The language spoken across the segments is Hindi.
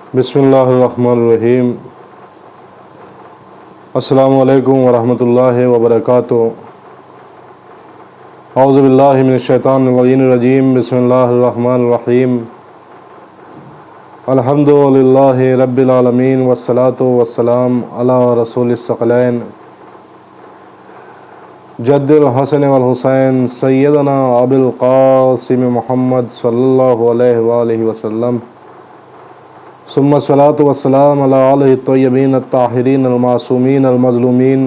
बिस्मिल्लाहिर्रहमानिर्रहीम। अस्सलामु अलैकुम वरहमतुल्लाहि वबरकातुहू। औज़ु बिल्लाहि मिनश्शैतानिर्रजीम। बिस्मिल्लाहिर्रहमानिर्रहीम। अल्हम्दुलिल्लाहि रब्बिल आलमीन वस्सलातु वस्सलाम अला रसूलिस सकलैन जद्दुल हसन वल हुसैन सय्यदना अबुल क़ासिम मुहम्मद सल्लल्लाहु अलैहि वआलिहि वसल्लम। सुम्मा सलातु वस्सलाम अला आलिहि तय्यबीन अत्ताहिरीन अलमासूमीन अलमज़लूमीन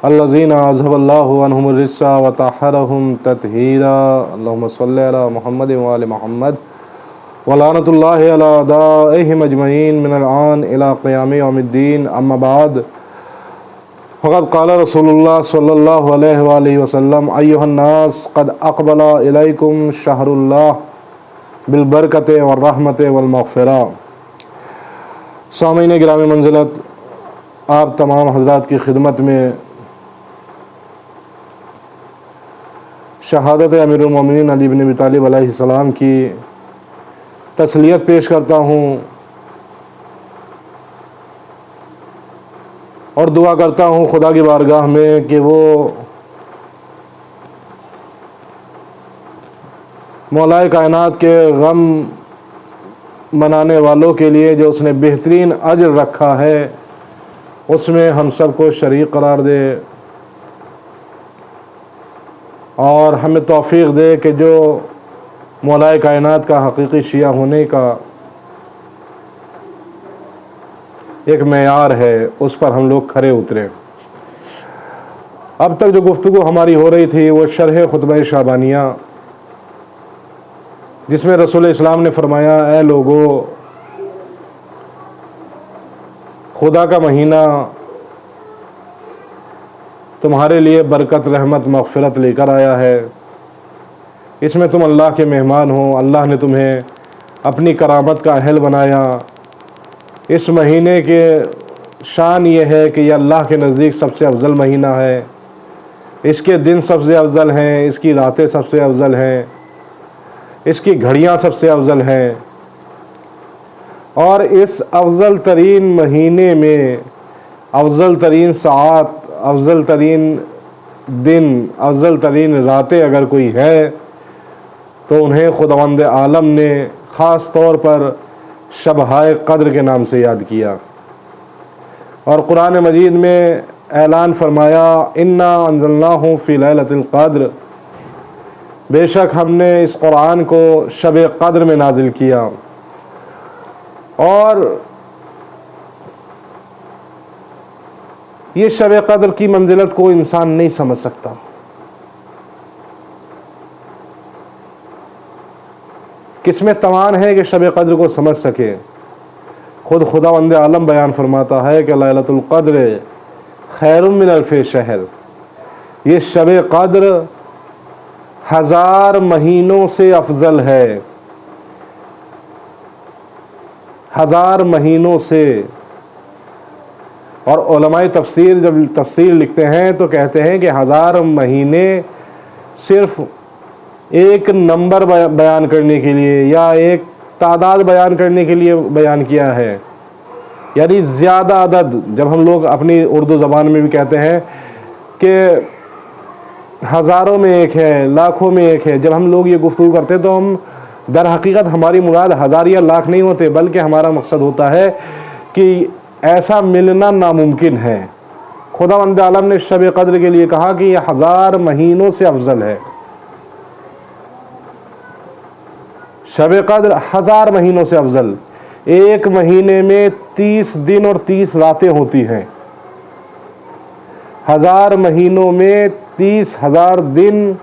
अल्लज़ीना अज़हबल्लाहु अन्हुम रिस्सा व तहरहुम तत्हीरा। अल्लाहुम्मा सल्लि अला मुहम्मद व आलि मुहम्मद व लानतुल्लाहि अला अदाइहिम अजमईन मिनल आन इला क़ियाम यौमिद्दीन। अम्मा बाद फ़क़द क़ाल रसूलुल्लाह सल्लल्लाहु अलैहि वआलिहि वसल्लम अय्युहन नास क़द अक़बला इलैकुम शहरुल्लाह बिल बरकति व रहमति वल मग़फ़िरा। सामीन गिरामी मंज़िलत, आप तमाम हज़रात की खिदमत में शहादत अमीरुल मोमिनीन अली इब्न अबी तालिब अलैहिस्सलाम की तस्लियत पेश करता हूँ और दुआ करता हूँ खुदा की बारगाह में कि वो मौलाए कायनात के गम मनाने वालों के लिए जो उसने बेहतरीन अजर रखा है उसमें हम सबको शरीक करार दे और हमें तौफ़ीक़ दे कि जो मौलाए कायनात का हकीकी शिया होने का एक मेयार है उस पर हम लोग खरे उतरें। अब तक जो गुफ्तगू हमारी हो रही थी वो शरह खुतबा शाबानिया, जिसमें रसूल इस्लाम ने फरमाया, ऐ लोगो, खुदा का महीना तुम्हारे लिए बरकत, रहमत, मग़फ़िरत लेकर आया है। इसमें तुम अल्लाह के मेहमान हो। अल्लाह ने तुम्हें अपनी करामत का अहल बनाया। इस महीने के शान ये है कि यह अल्लाह के नज़दीक सबसे अफजल महीना है। इसके दिन सबसे अफजल हैं, इसकी रातें सबसे अफजल हैं, इसकी घड़ियाँ सबसे अफजल हैं। और इस अफजल तरीन महीने में अफजल तरीन साआत, अफजल तरीन दिन, अफजल तरीन रातें अगर कोई है तो उन्हें खुदावंद आलम ने ख़ास तौर पर शब-ए क़द्र के नाम से याद किया। और कुरान मजीद में ऐलान फरमाया, इन्ना अंज़लनाहु फ़ी लैलतिल क़द्र, बेशक हमने इस कुरान को शब क़द्र में नाजिल किया। और ये शब क़द्र की मंजिलत को इंसान नहीं समझ सकता। किसमें तवान है कि शब क़द्र को समझ सके। खुद खुदावंद आलम बयान फरमाता है कि लैलतुल क़द्र खैरुम मिन अल्फ़ि शहर, ये शब क़द्र 1000 महीनों से अफजल है। 1000 महीनों से। और उलमाए तफसीर जब तफसीर लिखते हैं तो कहते हैं कि 1000 महीने सिर्फ एक नंबर बयान करने के लिए या एक तादाद बयान करने के लिए बयान किया है, यानी ज़्यादा अदद। जब हम लोग अपनी उर्दू ज़बान में भी कहते हैं कि हज़ारों में एक है, लाखों में एक है, जब हम लोग ये गुफ्तगू करते हैं तो हम दर हकीकत हमारी मुराद हज़ार या लाख नहीं होते, बल्कि हमारा मकसद होता है कि ऐसा मिलना नामुमकिन है। खुदावंद आलम ने शब क़द्र के लिए कहा कि यह 1000 महीनों से अफजल है। शब क़द्र 1000 महीनों से अफजल। एक महीने में 30 दिन और 30 रातें होती हैं। 1000 महीनों में 30,000 दिन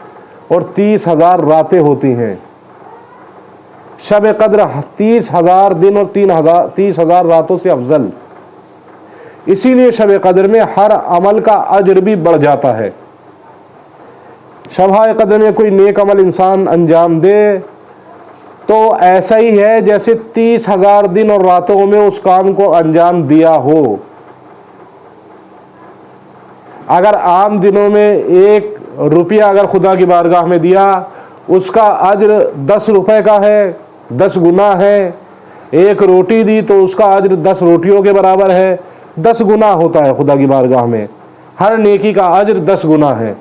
और 30,000 रातें होती हैं। शब क़द्र 30,000 दिन और 30,000 रातों से अफजल। इसीलिए शब क़द्र में हर अमल का अजर भी बढ़ जाता है। शब क़द्र में कोई नेक अमल इंसान अंजाम दे तो ऐसा ही है जैसे 30,000 दिन और रातों में उस काम को अंजाम दिया हो। अगर आम दिनों में 1 रुपया अगर खुदा की बारगाह में दिया, उसका अज्र 10 रुपए का है, 10 गुना है। एक रोटी दी तो उसका अज्र 10 रोटियों के बराबर है, 10 गुना होता है खुदा की बारगाह में, हर नेकी का अज्र 10 गुना है।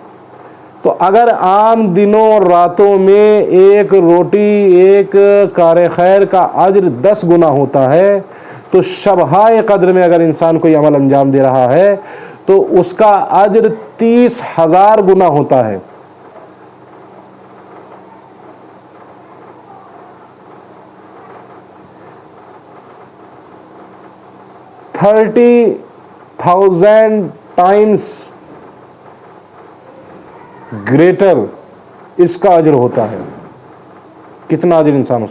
तो अगर आम दिनों और रातों में एक रोटी, एक कार खैर का अज्र 10 गुना होता है, तो शब-ए कद्र में अगर इंसान कोई अमल अंजाम दे रहा है तो उसका अज्र 30,000 गुना होता है। $30,000 टाइम्स ग्रेटर इसका अज्र होता है। कितना अज्र इंसान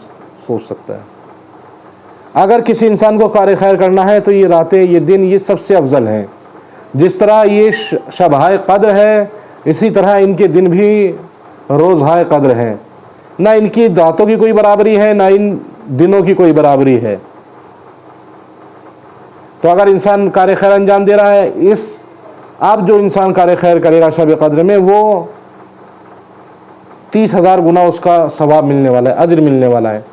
सोच सकता है। अगर किसी इंसान को कार खैर करना है तो ये रातें, ये दिन, ये सबसे अफजल हैं। जिस तरह ये शब-ए कद्र है, इसी तरह इनके दिन भी रोज़-ए कद्र हैं। ना इनकी रातों की कोई बराबरी है, ना इन दिनों की कोई बराबरी है। तो अगर इंसान कार खैर अंजाम दे रहा है, अब जो इंसान कार खैर करेगा शब कद्र में, वो 30,000 गुना उसका सवाब मिलने वाला है, अज्र मिलने वाला है।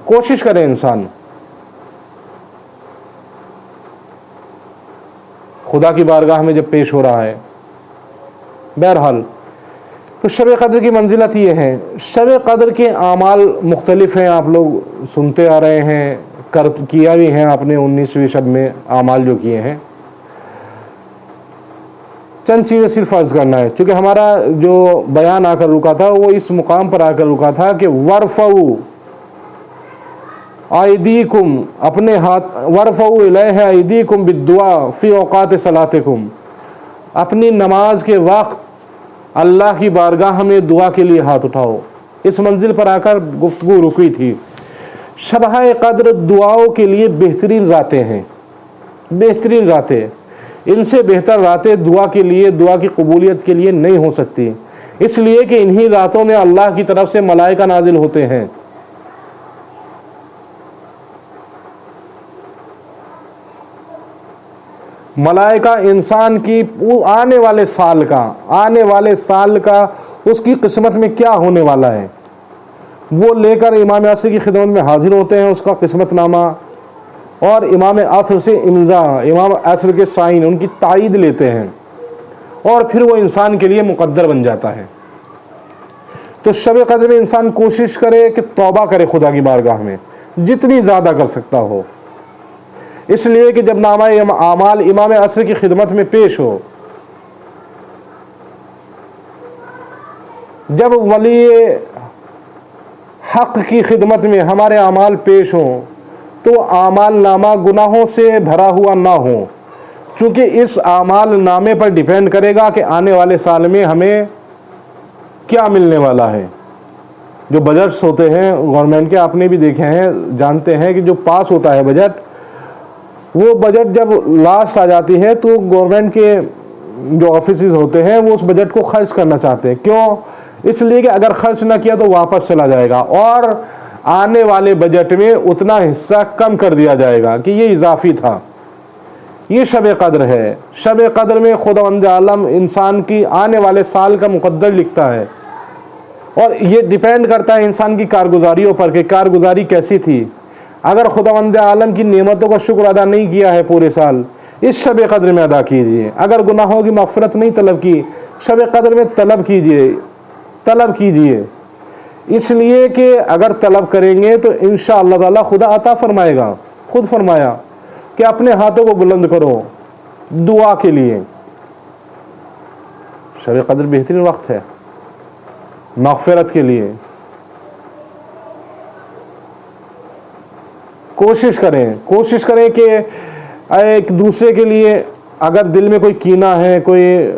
कोशिश करें इंसान, खुदा की बारगाह में जब पेश हो रहा है। बहरहाल, तो शब कद्र की मंजिलत ये है। शब कद्र के आमाल मुख्तलिफ हैं, आप लोग सुनते आ रहे हैं, किया भी हैं आपने 19वीं शब में आमाल जो किए हैं। चंद चीज़ें सिर्फ अर्ज करना है, चूँकि हमारा जो बयान आकर रुका था वो इस मुकाम पर आकर रुका था कि वरफ़ऊ आयदीकुम, अपने हाथ, वरफ़ऊ इलैहा आयदीकुम बिद्दुआ फ़ी औक़ात सलातिकुम, अपनी नमाज के वक्त अल्लाह की बारगाह में दुआ के लिए हाथ उठाओ। इस मंजिल पर आकर गुफ्तगू रुकी थी। शब-ए कद्र दुआओं के लिए बेहतरीन रातें हैं, बेहतरीन रातें। इनसे बेहतर रातें दुआ के लिए, दुआ की कबूलियत के लिए नहीं हो सकती, इसलिए कि इन्हीं रातों में अल्लाह की तरफ से मलाइका नाजिल होते हैं। मलाइका इंसान की आने वाले साल का उसकी किस्मत में क्या होने वाला है वो लेकर इमाम असर की खिदमत में हाजिर होते हैं, उसका किस्मतनामा, और इमाम असर से इम्ज़ा, इमाम असर के साइन, उनकी तायीद लेते हैं, और फिर वो इंसान के लिए मुक़द्दर बन जाता है। तो शब कद्र में इंसान कोशिश करे कि तौबा करे खुदा की बारगाह में, जितनी ज़्यादा कर सकता हो, इसलिए कि जब नामा आमाल इमाम असर की खिदमत में पेश हो, जब वली हक़ की खिदमत में हमारे आमाल पेश हों, तो आमाल नामा गुनाहों से भरा हुआ ना हो, चूँकि इस आमाल नामे पर डिपेंड करेगा कि आने वाले साल में हमें क्या मिलने वाला है। जो बजट्स होते हैं गवर्नमेंट के, आपने भी देखे हैं, जानते हैं कि जो पास होता है बजट, वो बजट जब लास्ट आ जाती है तो गवर्नमेंट के जो ऑफिसेज होते हैं वो उस बजट को खर्च करना चाहते हैं। क्यों? इसलिए कि अगर खर्च ना किया तो वापस चला जाएगा, और आने वाले बजट में उतना हिस्सा कम कर दिया जाएगा कि ये इजाफी था। ये शब कद्र है। शब कद्र में खुदावंद आलम इंसान की आने वाले साल का मुकद्दर लिखता है, और ये डिपेंड करता है इंसान की कारगुजारियों पर कि कारगुजारी कैसी थी। अगर खुदावंद आलम की नेमतों का शुक्र अदा नहीं किया है पूरे साल, इस शब कद्र में अदा कीजिए। अगर गुनाहों की मग़फ़िरत नहीं तलब की, शब कद्र में तलब कीजिए, इसलिए कि अगर तलब करेंगे तो इंशाअल्लाह ताला खुदा अता फरमाएगा। खुद फरमाया कि अपने हाथों को बुलंद करो दुआ के लिए। शब कद्र बेहतरीन वक्त है मग़फ़िरत के लिए। कोशिश करें कि एक दूसरे के लिए अगर दिल में कोई कीना है, कोई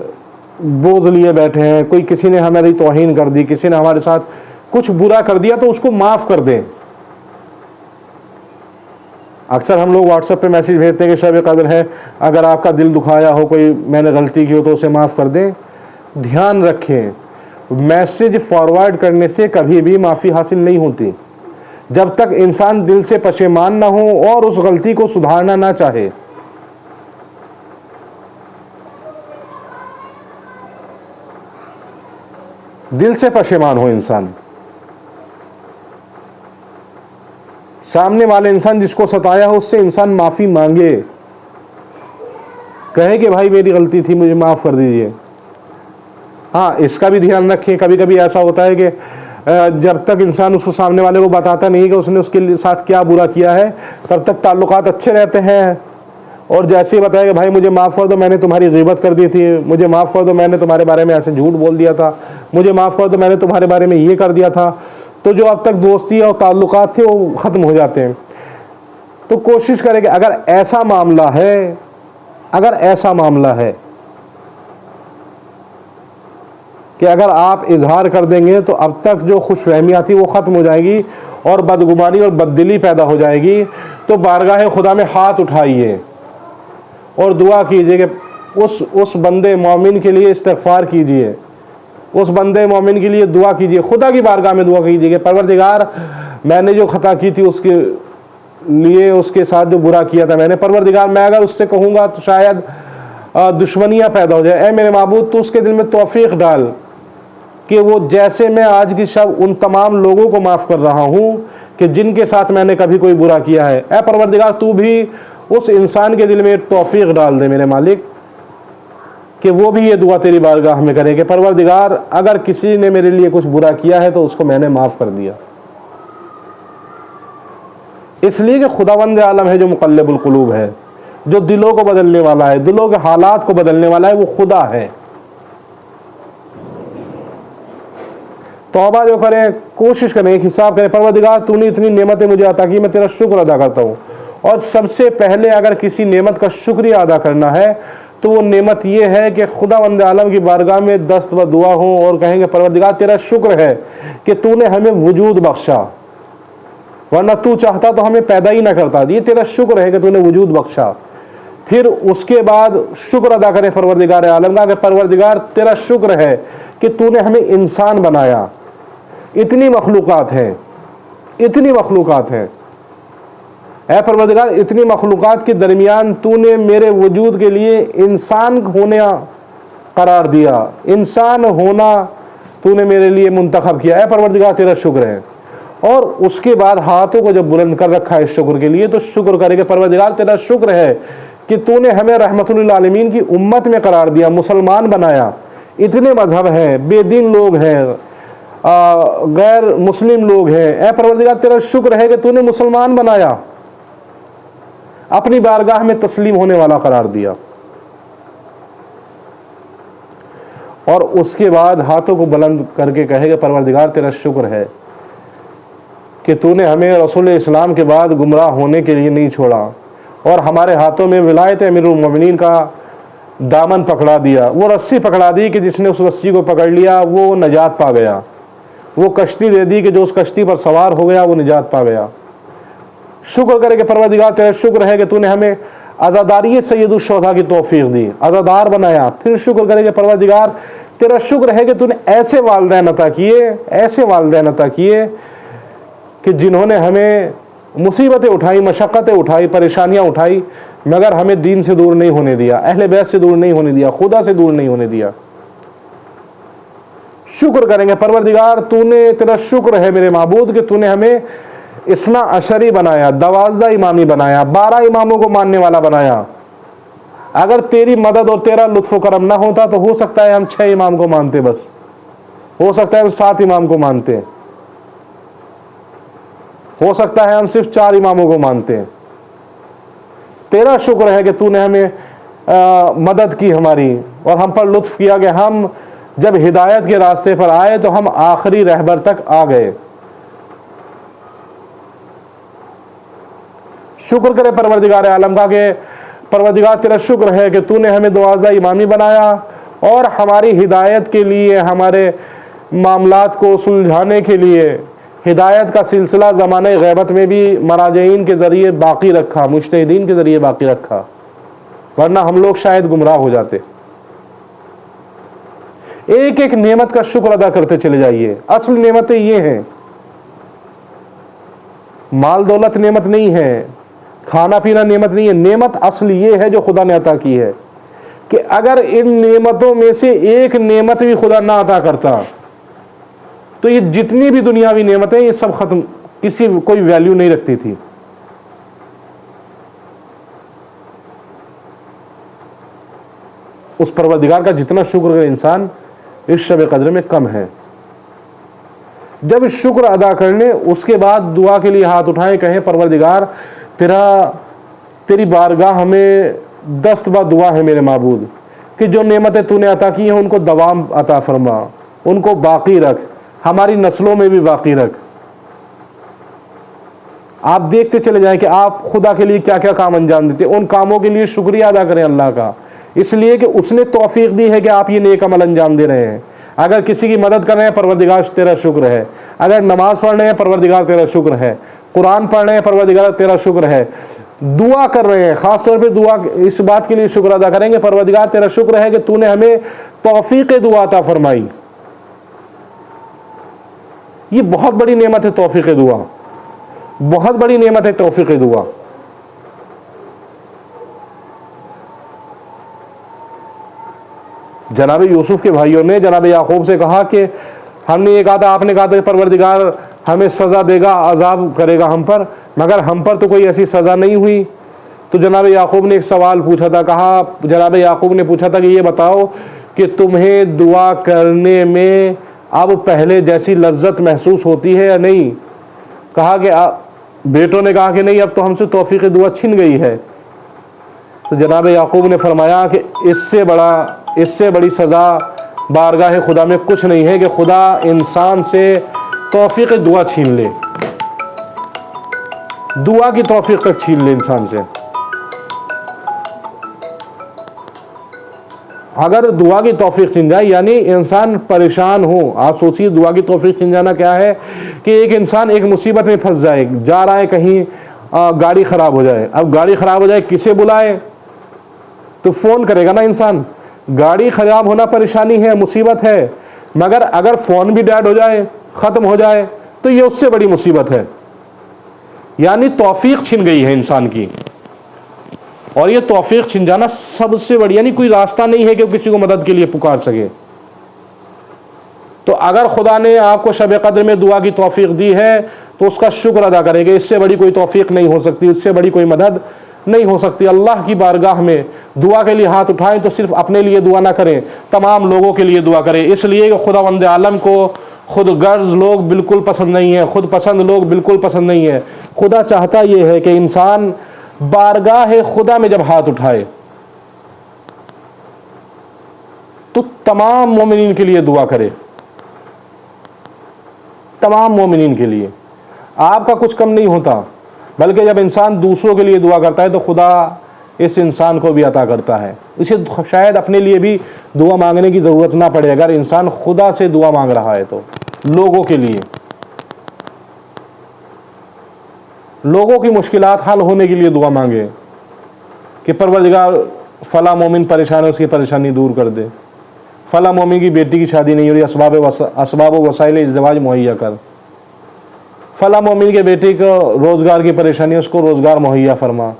बोझ लिए बैठे हैं, कोई किसी ने हमारी तौहीन कर दी, किसी ने हमारे साथ कुछ बुरा कर दिया, तो उसको माफ़ कर दें। अक्सर हम लोग व्हाट्सएप पे मैसेज भेजते हैं कि शब कद्र है, अगर आपका दिल दुखाया हो, कोई मैंने गलती की हो तो उसे माफ़ कर दें। ध्यान रखें, मैसेज फॉरवर्ड करने से कभी भी माफ़ी हासिल नहीं होती जब तक इंसान दिल से पशेमान ना हो और उस गलती को सुधारना ना चाहे। दिल से पशेमान हो इंसान, सामने वाले इंसान जिसको सताया हो उससे इंसान माफ़ी मांगे, कहे कि भाई मेरी गलती थी, मुझे माफ़ कर दीजिए। हाँ, इसका भी ध्यान रखें, कभी कभी ऐसा होता है कि जब तक इंसान उसको सामने वाले को बताता नहीं कि उसने उसके साथ क्या बुरा किया है, तब तक ताल्लुकात अच्छे रहते हैं। और जैसे ही बताया कि भाई मुझे माफ़ कर दो, मैंने तुम्हारी ग़ीबत कर दी थी, मुझे माफ़ कर दो, मैंने तुम्हारे बारे में ऐसे झूठ बोल दिया था, मुझे माफ़ कर दो, मैंने तुम्हारे बारे में ये कर दिया था, तो जो अब तक दोस्ती और ताल्लुकात थे वो ख़त्म हो जाते हैं। तो कोशिश करें कि अगर ऐसा मामला है कि अगर आप इजहार कर देंगे तो अब तक जो खुशफहमियाँ थी वो ख़त्म हो जाएगी और बदगुमानी और बददिली पैदा हो जाएगी। तो बारगाह खुदा में हाथ उठाइए और दुआ कीजिए कि उस बंदे मोमिन के लिए इस्तिग़फ़ार कीजिए, उस बंदे मोमिन के लिए दुआ कीजिए, खुदा की बारगाह में दुआ कीजिए कि परवरदिगार, मैंने जो ख़ता की थी उसके लिए, उसके साथ जो बुरा किया था मैंने, परवरदिगार मैं अगर उससे कहूँगा तो शायद दुश्मनियाँ पैदा हो जाए। ऐ मेरे माबूद, तो उसके दिल में तौफ़ीक़ डाल कि वो जैसे मैं आज की शब उन तमाम लोगों को माफ़ कर रहा हूँ कि जिनके साथ मैंने कभी कोई बुरा किया है, ऐ परवरदिगार तू भी उस इंसान के दिल में तौफ़ीक़ डाल दे मेरे मालिक, कि वो भी ये दुआ तेरी बारगाह में करे कि परवरदिगार, अगर किसी ने मेरे लिए कुछ बुरा किया है तो उसको मैंने माफ़ कर दिया। इसलिए कि खुदावंद आलम है जो मुक़ल्लिबुल क़ुलूब है, जो दिलों को बदलने वाला है, दिलों के हालात को बदलने वाला है, वो खुदा है। तौबा जो करें, कोशिश करें, एक हिसाब करें, परवरदिगार तूने इतनी नेमतें मुझे अता की, मैं तेरा शुक्र अदा करता हूँ। और सबसे पहले अगर किसी नेमत का शुक्रिया अदा करना है तो वो नेमत ये है कि खुदावंद आलम की बारगाह में दस्त व दुआ हो और कहेंगे परवरदिगार तेरा शुक्र है कि तूने हमें वजूद बख्शा, वरना तू चाहता तो हमें पैदा ही ना करता। ये तेरा शुक्र है कि तूने वजूद बख्शा। फिर उसके बाद शुक्र अदा करें परवरदिगार आलम का कि परवरदिगार तेरा शुक्र है कि तूने हमें इंसान बनाया। इतनी मखलूक़ात हैं, इतनी मखलूक़ात हैं, ऐ परवरदिगार, इतनी मखलूक़ात के दरमियान तूने मेरे वजूद के लिए इंसान होना करार दिया, इंसान होना तूने मेरे लिए मुंतखब किया। ऐ परवरदिगार तेरा शुक्र है। और उसके बाद हाथों को जब बुलंद कर रखा है इस शुक्र के लिए, तो शुक्र करेंगे परवरदिगार तेरा शुक्र है कि तूने हमें रहमतुल आलमीन की उम्मत में करार दिया, मुसलमान बनाया। इतने मजहब हैं, बेदीन लोग हैं, गैर मुस्लिम लोग हैं, ऐ परवरदिगार तेरा शुक्र है कि तूने मुसलमान बनाया, अपनी बारगाह में तस्लीम होने वाला करार दिया। और उसके बाद हाथों को बुलंद करके कहेगा परवरदिगार तेरा शुक्र है कि तूने हमें रसूल इस्लाम के बाद गुमराह होने के लिए नहीं छोड़ा और हमारे हाथों में विलायत अमीरुल मोमिनीन का दामन पकड़ा दिया, वो रस्सी पकड़ा दी कि जिसने उस रस्सी को पकड़ लिया वो नजात पा गया, वो कश्ती दे दी कि जो उस कश्ती पर सवार हो गया वो निजात पा गया। शुक्र करे कि परवरदिगार तेरा शुक्र है कि तूने हमें आज़ादारी सैयदुल शुहदा की तौफीक दी, आज़ादार बनाया। फिर शुक्र करे कि परवरदिगार तेरा शुक्र है कि तूने ऐसे वालिदैन अता किए, ऐसे वालिदैन अता किए कि जिन्होंने हमें मुसीबतें उठाई, मशक्क़तें उठाई, परेशानियाँ उठाई, मगर हमें दीन से दूर नहीं होने दिया, अहले बैत से दूर नहीं होने दिया, खुदा से दूर नहीं होने दिया। शुक्र करेंगे परवरदिगार तूने, तेरा शुक्र है मेरे माबूद कि तूने हमें इस्ना अशरी बनाया, 12 इमामी बनाया, 12 इमामों को मानने वाला बनाया। अगर तेरी मदद और तेरा लुत्फ़ करम ना होता तो हो सकता है हम 6 इमाम को मानते, बस हो सकता है हम 7 इमाम को मानते, हो सकता है हम सिर्फ 4 इमामों को मानते हैं। तेरा शुक्र है कि तूने हमें मदद की हमारी और हम पर लुत्फ़ किया कि हम जब हिदायत के रास्ते पर आए तो हम आखिरी रहबर तक आ गए। शुक्र करे परवरदिगार आलम का कि परवरदिगार तेरा शुक्र है कि तूने हमें 12 इमामी बनाया और हमारी हिदायत के लिए, हमारे मामलात को सुलझाने के लिए हिदायत का सिलसिला ज़माने ग़ैबत में भी मराजईन के ज़रिए बाकी रखा, मुज्तहिदीन के ज़रिए बाकी रखा, वरना हम लोग शायद गुमराह हो जाते। एक एक नेमत का शुक्र अदा करते चले जाइए। असल नेमतें ये हैं, माल दौलत नेमत नहीं है, खाना पीना नेमत नहीं है। नेमत असल ये है जो खुदा ने अता की है कि अगर इन नेमतों में से एक नेमत भी खुदा ना अता करता तो ये जितनी भी दुनियावी नेमतें ये सब खत्म कोई वैल्यू नहीं रखती थी। उस परवरदिगार का जितना शुक्र करे इंसान, इस शब कद्र में कम है। जब शुक्र अदा कर ले उसके बाद दुआ के लिए हाथ उठाएं, कहें परवरदिगार तेरी बारगाह में दस्तबा दुआ है मेरे माबूद कि जो नेमतें तूने अता की हैं उनको दवाम अता फरमा, उनको बाकी रख, हमारी नस्लों में भी बाकी रख। आप देखते चले जाएं कि आप खुदा के लिए क्या क्या काम अंजाम देते, उन कामों के लिए शुक्रिया अदा करें अल्लाह का, इसलिए कि उसने तौफीक दी है कि आप ये नेक अमल अंजाम दे रहे हैं। अगर किसी की मदद कर रहे हैं, परवरदिगार तेरा शुक्र है। अगर नमाज पढ़ रहे हैं, परवरदिगार तेरा शुक्र है। कुरान पढ़ रहे हैं, परवरदिगार तेरा शुक्र है। दुआ कर रहे हैं, खासतौर पे दुआ इस बात के लिए शुक्र अदा करेंगे, परवरदिगार तेरा शुक्र है कि तूने हमें तौफीक दुआ अता फरमाई। ये बहुत बड़ी नेमत है तौफीक दुआ, बहुत बड़ी नेमत है तौफीक दुआ। जनाब यूसुफ के भाइयों ने जनाब याकूब से कहा कि हमने ये कहा था, आपने कहा था परवरदिगार हमें सज़ा देगा, अजाब करेगा हम पर, मगर हम पर तो कोई ऐसी सज़ा नहीं हुई। तो जनाब याकूब ने एक सवाल पूछा था, कहा जनाब याकूब ने पूछा था कि ये बताओ कि तुम्हें दुआ करने में अब पहले जैसी लज्जत महसूस होती है या नहीं। कहा कि बेटों ने कहा कि नहीं, अब तो हमसे तौफीक दुआ छिन गई है। तो जनाब याकूब ने फरमाया कि इससे बड़ी सज़ा बारगाह खुदा में कुछ नहीं है कि खुदा इंसान से तौफीक दुआ छीन ले, दुआ की तौफीक तक छीन ले इंसान से। अगर दुआ की तौफीक छिन जाए यानी इंसान परेशान हो, आप सोचिए दुआ की तौफीक छिन जाना क्या है कि एक इंसान एक मुसीबत में फंस जाए, जा रहा है कहीं, गाड़ी खराब हो जाए। अब गाड़ी खराब हो जाए, किसे बुलाए? तो फोन करेगा ना इंसान। गाड़ी खराब होना परेशानी है, मुसीबत है, मगर अगर फोन भी डेड हो जाए, खत्म हो जाए, तो ये उससे बड़ी मुसीबत है। यानी तौफीक छिन गई है इंसान की, और ये तौफीक छिन जाना सबसे बड़ी, यानी कोई रास्ता नहीं है कि किसी को मदद के लिए पुकार सके। तो अगर खुदा ने आपको शब कद्र में दुआ की तौफीक दी है तो उसका शुक्र अदा करेंगे। इससे बड़ी कोई तौफीक नहीं हो सकती, इससे बड़ी कोई मदद नहीं हो सकती। अल्लाह की बारगाह में दुआ के लिए हाथ उठाएं तो सिर्फ अपने लिए दुआ ना करें, तमाम लोगों के लिए दुआ करें। इसलिए कि खुदावंद आलम को खुद गर्ज लोग बिल्कुल पसंद नहीं है, खुद पसंद लोग बिल्कुल पसंद नहीं है। खुदा चाहता यह है कि इंसान बारगाह खुदा में जब हाथ उठाए तो तमाम मोमिनीन के लिए दुआ करे, तमाम मोमिनीन के लिए। आपका कुछ कम नहीं होता, बल्कि जब इंसान दूसरों के लिए दुआ करता है तो खुदा इस इंसान को भी अता करता है। इसे शायद अपने लिए भी दुआ मांगने की ज़रूरत ना पड़े। अगर इंसान खुदा से दुआ मांग रहा है तो लोगों के लिए, लोगों की मुश्किलात हल होने के लिए दुआ मांगे कि परवरदिगार फला मोमिन परेशान है, उसकी परेशानी दूर कर दे। फला मोमिन की बेटी की शादी नहीं हो रही, असबाब वसाइल इज़्दिवाज मुहैया कर। फला मोमिन के बेटे को रोज़गार की परेशानी है, उसको रोज़गार मुहैया फरमा।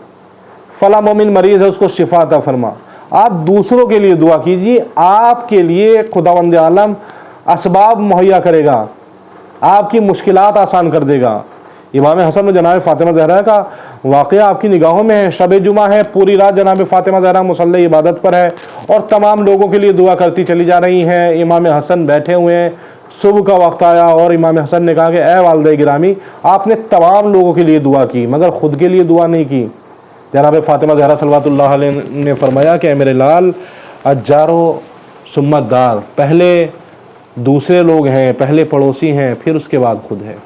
फला मोमिन मरीज़ है, उसको शिफा अता फरमा। आप दूसरों के लिए दुआ कीजिए, आपके लिए खुदावंद आलम असबाब मुहैया करेगा, आपकी मुश्किलात आसान कर देगा। इमाम हसन में जनाब फ़ातिमा ज़हरा का वाक़या आपकी निगाहों में है। शब जुमा है, पूरी रात जनाब फ़ातिमा ज़हरा मुसल्ले इबादत पर है और तमाम लोगों के लिए दुआ करती चली जा रही हैं। इमाम हसन बैठे हुए हैं, सुबह का वक्त आया और इमाम हसन ने कहा कि ए वालिदा गिरामी, आपने तमाम लोगों के लिए दुआ की मगर ख़ुद के लिए दुआ नहीं की। जनाब फ़ातिमा ज़हरा सल्लल्लाहु अलैहि वसल्लम ने फरमाया कि मेरे लाल, अज्जारो सुम्मतदार, पहले दूसरे लोग हैं, पहले पड़ोसी हैं, फिर उसके बाद खुद है।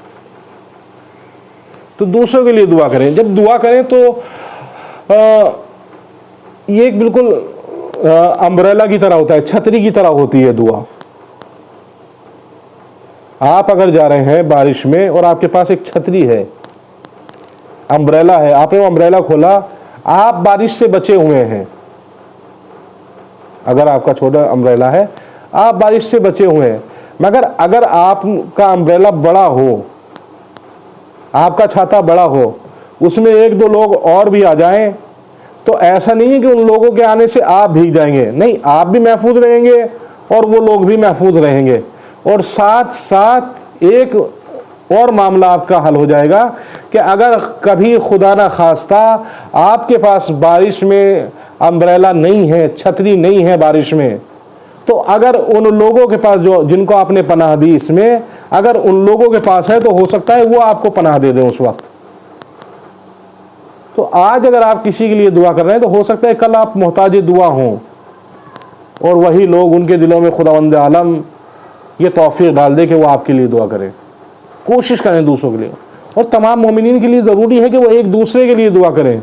तो दूसरों के लिए दुआ करें। जब दुआ करें तो ये एक बिल्कुल अम्ब्रेला की तरह होता है, छतरी की तरह होती है दुआ। आप अगर जा रहे हैं बारिश में और आपके पास एक छतरी है, अम्ब्रेला है, आपने वो अम्ब्रेला खोला, आप बारिश से बचे हुए हैं। अगर आपका छोटा अम्ब्रेला है, आप बारिश से बचे हुए हैं। मगर अगर आपका अम्ब्रेला बड़ा हो, आपका छाता बड़ा हो, उसमें एक दो लोग और भी आ जाएं, तो ऐसा नहीं है कि उन लोगों के आने से आप भीग जाएंगे, नहीं, आप भी महफूज रहेंगे और वो लोग भी महफूज रहेंगे। और साथ साथ एक और मामला आपका हल हो जाएगा कि अगर कभी खुदा ना खास्ता आपके पास बारिश में अम्ब्रेला नहीं है, छतरी नहीं है बारिश में, तो अगर उन लोगों के पास जो जिनको आपने पनाह दी इसमें, अगर उन लोगों के पास है तो हो सकता है वो आपको पनाह दे दें उस वक्त। तो आज अगर आप किसी के लिए दुआ कर रहे हैं तो हो सकता है कल आप मोहताज दुआ हों और वही लोग, उनके दिलों में खुदावंद आलम ये तौफीक डाल दे कि वो आपके लिए दुआ करें। कोशिश करें दूसरों के लिए, और तमाम मोमिनीन के लिए ज़रूरी है कि वो एक दूसरे के लिए दुआ करें।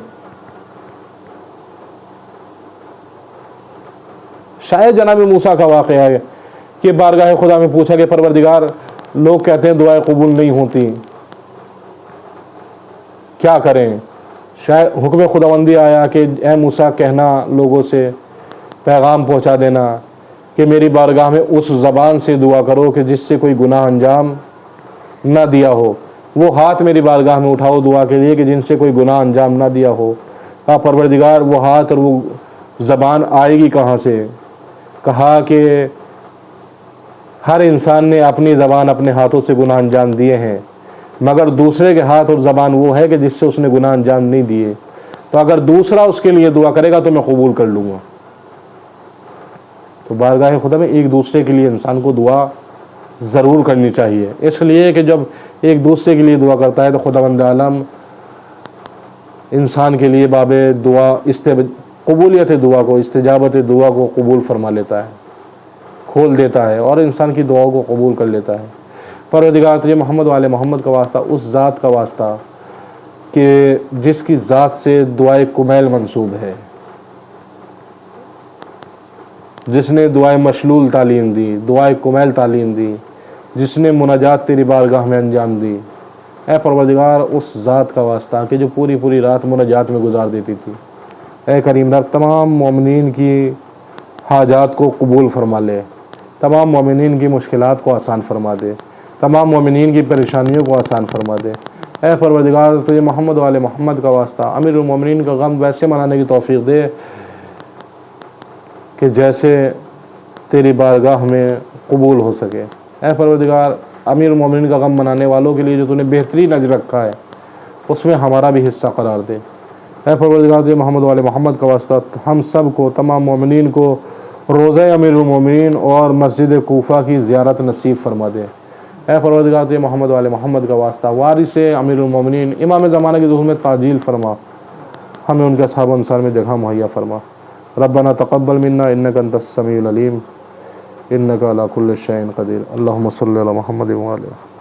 शायद जनाब मूसा का वाक़या है कि बारगाह खुदा में पूछा कि परवरदिगार, लोग कहते हैं दुआएं कबूल नहीं होती, क्या करें? शायद हुक्म खुदावंदी आया कि ए मूसा, कहना लोगों से, पैगाम पहुंचा देना कि मेरी बारगाह में उस ज़बान से दुआ करो कि जिससे कोई गुनाह अंजाम ना दिया हो। वो हाथ मेरी बारगाह में उठाओ दुआ के लिए कि जिनसे कोई गुनाह अंजाम ना दिया हो। कहा परवरदिगार, वो हाथ और वो ज़बान आएगी कहाँ से? कहा कि हर इंसान ने अपनी ज़बान अपने हाथों से गुनाह अंजाम दिए हैं, मगर दूसरे के हाथ और ज़बान वो है कि जिससे उसने गुनाह अंजाम नहीं दिए। तो अगर दूसरा उसके लिए दुआ करेगा तो मैं कबूल कर लूँगा। तो बारगाह खुदा में एक दूसरे के लिए इंसान को दुआ ज़रूर करनी चाहिए, इसलिए कि जब एक दूसरे के लिए दुआ करता है तो खुदावंद आलम इंसान के लिए बाबे दुआ कबूलियत दुआ को, इस्तिजाबत दुआ को कबूल फरमा लेता है, खोल देता है और इंसान की दुआओं को कबूल कर लेता है। परवरदिगार, तुझे मोहम्मद वाले मोहम्मद का वास्ता, उस ज़ात का वास्ता कि जिसकी ज़ात से दुआए कुमैल मंसूब है, जिसने दुआए मशलूल तालीम दी, दुआए कुमैल तालीम दी, जिसने मुनाजात तेरी बारगाह में अंजाम दी। ए परवरदिगार, उस ज़ात का वास्ता कि जो पूरी पूरी रात मुनाजात में गुजार देती थी। ए करीम रब, तमाम मोमिनीन की हाजात को कबूल फरमा ले, तमाम मोमिनीन की मुश्किलात को आसान फरमा दे, तमाम मोमिनीन की परेशानियों को आसान फरमा दे। ए परवरदिगार, तुझे मोहम्मद वाले मोहम्मद का वास्ता अमीरुल मोमिनीन का गम वैसे मनाने की तौफीक दे कि जैसे तेरी बारगाह में कबूल हो सके। ए परवरदिगार, अमीरुल मोमिनीन का गम मनाने वालों के लिए जो तूने बेहतरीन अजर रखा है उसमें हमारा भी हिस्सा करार दे। ए परवरदिगार, तुझे मोहम्मद वाले मोहम्मद का वास्ता हम सब को, तमाम मोमिनीन को रोज़े अमीरुल मोमिनीन और मस्जिद कूफा की ज़ियारत नसीब फरमा दे। ए परवरदिगार, तुझे मोहम्मद वाले मोहम्मद का वास्ता वारिस अमीरुल मोमिनीन इमाम ज़माना की ज़ुहूर में ताजील फरमा, हमें उनके असहाब अंसार में जगह मुहैया फरमा। रब्बना तक़ब्बल मिन्ना इन्नका अंतस समीउल अलीम इन्नका अला कुल्लि शैइन क़दीर। अल्लाहुम्मा सल्लि अला मुहम्मद व आलिहि।